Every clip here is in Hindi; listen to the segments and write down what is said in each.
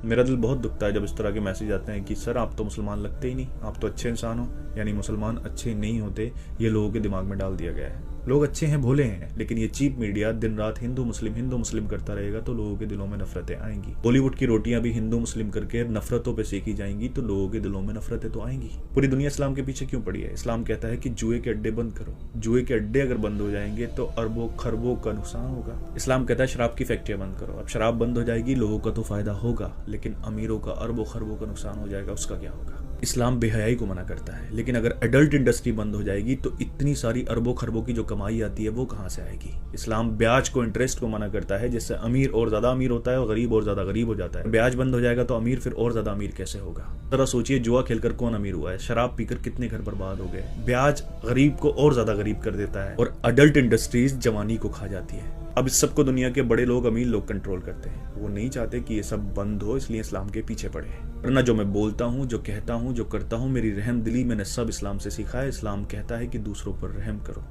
मेरा दिल बहुत दुखता है जब इस तरह के मैसेज आते हैं कि सर आप तो मुसलमान लगते ही नहीं, आप तो अच्छे इंसान हो। यानी मुसलमान अच्छे नहीं होते, ये लोगों के दिमाग में डाल दिया गया है। लोग अच्छे हैं, भोले हैं, लेकिन ये चीप मीडिया दिन रात हिंदू मुस्लिम करता रहेगा तो लोगों के दिलों में नफरतें आएंगी। बॉलीवुड की रोटियां भी हिंदू मुस्लिम करके नफरतों पे सेकी जाएंगी तो लोगों के दिलों में नफरतें तो आएंगी। पूरी दुनिया इस्लाम के पीछे क्यों पड़ी है? इस्लाम कहता है कि जुए के अड्डे बंद करो। जुए के अड्डे अगर बंद हो जाएंगे तो अरबों खरबों का नुकसान होगा। इस्लाम कहता है शराब की फैक्ट्रियां बंद करो। अब शराब बंद हो जाएगी, लोगों का तो फायदा होगा, लेकिन अमीरों का अरबों खरबों का नुकसान हो जाएगा, उसका क्या होगा? इस्लाम बेहयाई को मना करता है, लेकिन अगर एडल्ट इंडस्ट्री बंद हो जाएगी तो इतनी सारी अरबों खरबों की जो कमाई आती है वो कहां से आएगी? इस्लाम ब्याज को, इंटरेस्ट को मना करता है, जिससे अमीर और ज्यादा अमीर होता है और गरीब और ज्यादा गरीब हो जाता है। ब्याज बंद हो जाएगा तो अमीर फिर और ज्यादा अमीर कैसे होगा? जरा सोचिए, जुआ खेलकर कौन अमीर हुआ है? शराब पीकर कितने घर बर्बाद हो गए? ब्याज गरीब को और ज्यादा गरीब कर देता है और अडल्ट इंडस्ट्रीज जवानी को खा जाती है। अब इस सबको दुनिया के बड़े लोग, अमीर लोग कंट्रोल करते हैं। वो नहीं चाहते कि ये सब बंद हो, इसलिए इस्लाम के पीछे पड़े हैं। वरना जो मैं बोलता हूँ, जो कहता हूँ, जो करता हूँ, मेरी रहम दिली मैंने सब इस्लाम से सीखा है। इस्लाम कहता है कि दूसरों पर रहम करो।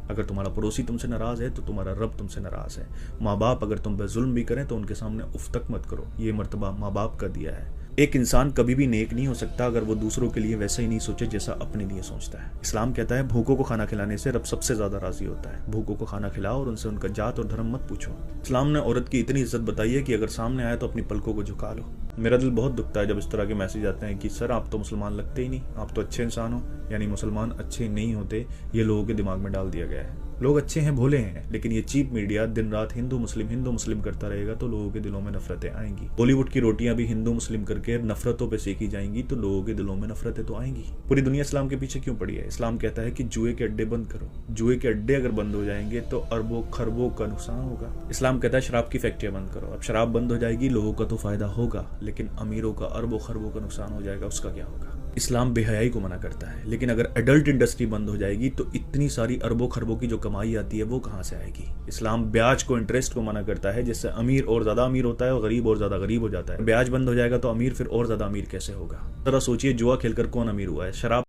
अगर तुम्हारा पड़ोसी तुमसे नाराज है तो तुम्हारा रब तुमसे नाराज है। माँ बाप अगर तुम पे जुल्म भी करें तो उनके सामने उफ तक मत करो। ये मर्तबा माँ बाप का दिया है। एक इंसान कभी भी नेक नहीं हो सकता अगर वो दूसरों के लिए वैसा ही नहीं सोचे जैसा अपने लिए सोचता है। इस्लाम कहता है भूखों को खाना खिलाने से रब सबसे ज्यादा राजी होता है। भूखों को खाना खिलाओ और उनसे उनका जात और धर्म मत पूछो। इस्लाम ने औरत की इतनी इज्जत बताई है कि अगर सामने आए तो अपनी पलकों को झुका लो। मेरा दिल बहुत दुखता है जब इस तरह के मैसेज आते हैं कि सर आप तो मुसलमान लगते ही नहीं, आप तो अच्छे इंसान हो। यानी मुसलमान अच्छे नहीं होते, ये लोगों के दिमाग में डाल दिया गया है। लोग अच्छे हैं, भोले हैं, लेकिन ये चीप मीडिया दिन रात हिंदू मुस्लिम करता रहेगा तो लोगों के दिलों में नफरतें आएंगी। बॉलीवुड की रोटियां भी हिंदू मुस्लिम करके नफरतों पे सेकी जाएंगी तो लोगों के दिलों में नफरतें तो आएंगी। पूरी दुनिया इस्लाम के पीछे क्यों पड़ी है? इस्लाम कहता है कि जुए के अड्डे बंद करो। जुए के अड्डे अगर बंद हो जाएंगे तो अरबों खरबों का नुकसान होगा। इस्लाम कहता है शराब की फैक्ट्रियां बंद करो। अब शराब बंद हो जाएगी, लोगों का तो फायदा होगा, लेकिन अमीरों का अरबों खरबों का नुकसान हो जाएगा, उसका क्या होगा? इस्लाम बेहयाई को मना करता है, लेकिन अगर एडल्ट इंडस्ट्री बंद हो जाएगी तो इतनी सारी अरबों खरबों की जो कमाई आती है वो कहां से आएगी? इस्लाम ब्याज को, इंटरेस्ट को मना करता है, जिससे अमीर और ज्यादा अमीर होता है और गरीब और ज्यादा गरीब हो जाता है। ब्याज बंद हो जाएगा तो अमीर फिर और ज्यादा अमीर कैसे होगा? जरा सोचिए, जुआ खेलकर कौन अमीर हुआ है? शराब